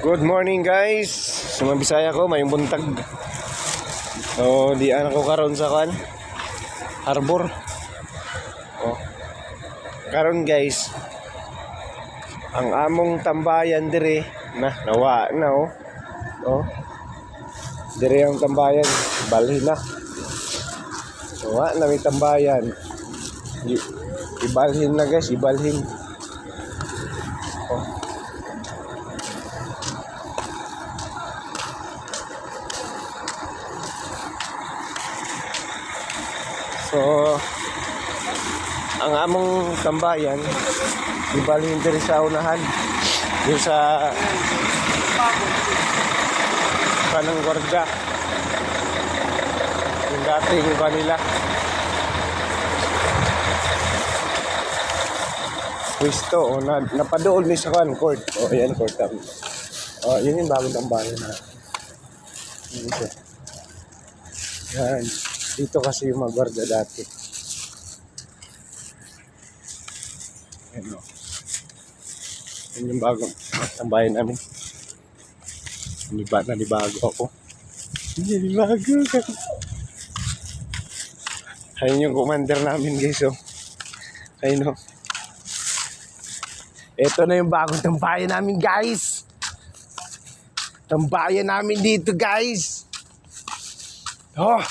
Good morning guys. Sa mga Bisaya ko, may buntag. So, di ako karon sa harbor. Oh. Karon guys, ang among tambayan dire nawa na oh. Oh. Dire ang tambayan, balhin na. Nawa na may tambayan. Ibalhin na guys, ibalhin. Oh. So, ang among tambayan, ibalhin diri sa unahan. Diri sa kanang gwardiya. Yung dating kanila. Pwesto, napadool ni sa court. Ayan, court. Yun yung bagong tambayan na. Dito. Yan. Dito kasi yung mga gwardiya dati. Ayan o. Yun yung bagong tambayan namin. Nanibago ako. Nanibago ka. Ayun yung commander namin guys o. Ayun o. Ito na yung bagong tambayan namin guys. Tambayan namin dito guys. Oh.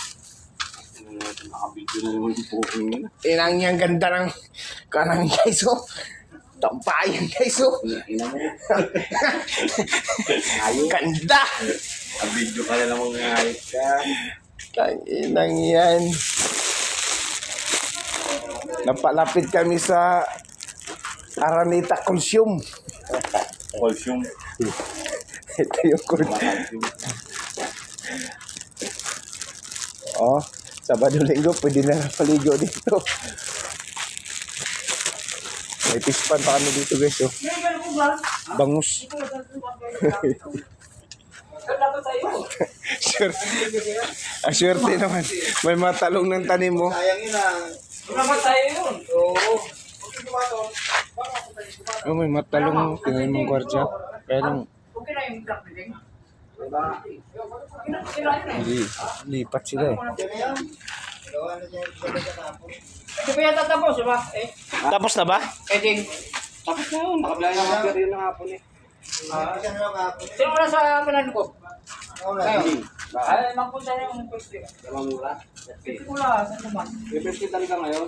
Inang yang ganda ng kanang guys oh. Tambayan guys oh. Ganda. Video ka na lang mga ayos ka. Inang yan. Napalapit kami sa Araneta Coliseum. Coliseum. Ito yung oh, Sabado Linggo pwede na paligo dito. May pispan pa kami dito guys oh. Bangus. Sure. Aswerte naman. May matalong ng tanim mo. Sayang yun ah. Dapat tayo yun. Oo. Oh, may matalong tinanim mong gwardiya. Kaya lang Okay na yung black building. lipat sila eh. Hindi pa yata tapos, diba? Tapos na ba? Pwedeng. Tapos na yun. Nakablay na mga yun ng hapon eh. Sino wala sa kanan ko? Kayo. Ay, magpunta na yung pwesto. Dalawang mura. Pwede ko lang, saan naman? Represent ka ngayon.